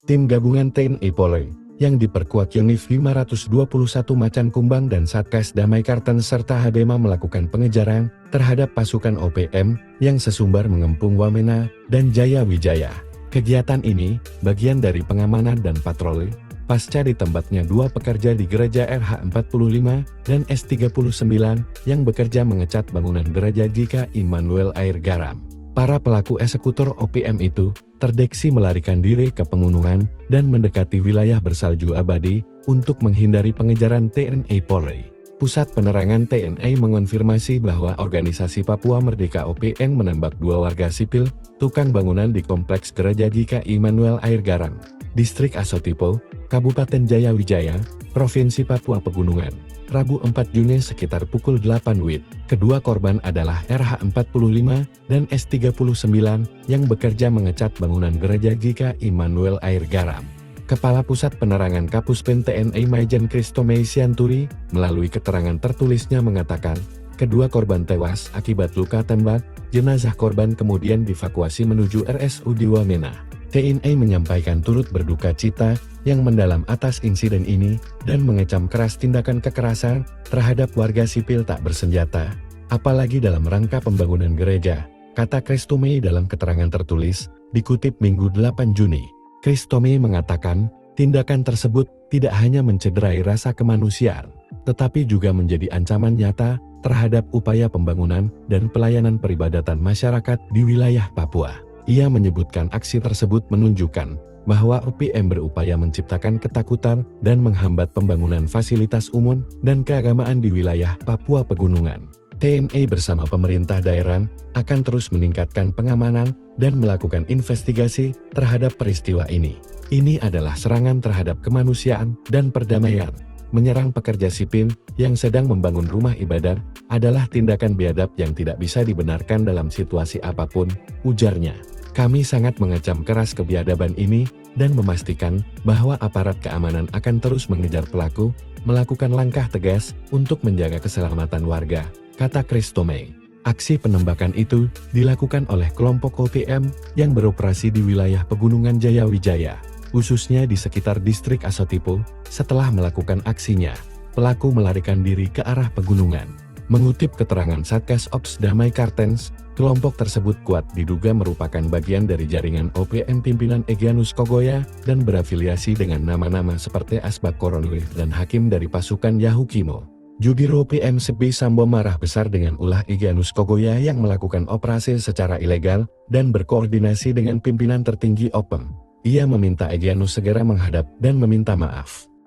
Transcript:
Tim gabungan TNI Polri yang diperkuat Yonif 521 Macan Kumbang dan Satgas Damai Kartens serta HBMA melakukan pengejaran terhadap pasukan OPM yang sesumbar mengepung Wamena dan Jaya Wijaya. Kegiatan ini bagian dari pengamanan dan patroli pasca ditembaknya dua pekerja di gereja RH45 dan S39 yang bekerja mengecat bangunan gereja GK Immanuel Air Garam. Para pelaku eksekutor OPM itu terdeteksi melarikan diri ke pegunungan dan mendekati wilayah bersalju abadi untuk menghindari pengejaran TNI Polri. Pusat Penerangan TNI mengonfirmasi bahwa organisasi Papua Merdeka OPM menembak dua warga sipil, tukang bangunan di kompleks gereja GK Immanuel Air Garam, Distrik Asotipo, Kabupaten Jaya Wijaya, Provinsi Papua Pegunungan, Rabu 4 Juni sekitar pukul 8 WIB. Kedua korban adalah RH45 dan S39 yang bekerja mengecat bangunan gereja GK Immanuel Air Garam. Kepala Pusat Penerangan Kapuspen TNI Maijen Christomei Sianturi, melalui keterangan tertulisnya mengatakan, kedua korban tewas akibat luka tembak, jenazah korban kemudian dievakuasi menuju RSUD Wamena. TNI menyampaikan turut berduka cita yang mendalam atas insiden ini dan mengecam keras tindakan kekerasan terhadap warga sipil tak bersenjata, apalagi dalam rangka pembangunan gereja, kata Christomei dalam keterangan tertulis, dikutip Minggu 8 Juni. Christomei mengatakan, tindakan tersebut tidak hanya mencederai rasa kemanusiaan, tetapi juga menjadi ancaman nyata terhadap upaya pembangunan dan pelayanan peribadatan masyarakat di wilayah Papua. Ia menyebutkan aksi tersebut menunjukkan bahwa OPM berupaya menciptakan ketakutan dan menghambat pembangunan fasilitas umum dan keagamaan di wilayah Papua Pegunungan. TNI bersama pemerintah daerah akan terus meningkatkan pengamanan dan melakukan investigasi terhadap peristiwa ini. Ini adalah serangan terhadap kemanusiaan dan perdamaian. Menyerang pekerja sipil yang sedang membangun rumah ibadah adalah tindakan biadab yang tidak bisa dibenarkan dalam situasi apapun, ujarnya. Kami sangat mengecam keras kebiadaban ini dan memastikan bahwa aparat keamanan akan terus mengejar pelaku, melakukan langkah tegas untuk menjaga keselamatan warga, kata Christomei. Aksi penembakan itu dilakukan oleh kelompok OPM yang beroperasi di wilayah Pegunungan Jaya Wijaya, khususnya di sekitar Distrik Asotipo. Setelah melakukan aksinya, pelaku melarikan diri ke arah pegunungan. Mengutip keterangan Satgas Ops Damai Kartens, kelompok tersebut kuat diduga merupakan bagian dari jaringan OPM pimpinan Egyanus Kogoya dan berafiliasi dengan nama-nama seperti Asbak Koronwil dan Hakim dari pasukan Yahukimo. Jubir OPM Sebi Sambo marah besar dengan ulah Egyanus Kogoya yang melakukan operasi secara ilegal dan berkoordinasi dengan pimpinan tertinggi OPM. Ia meminta Egyanus segera menghadap dan meminta maaf.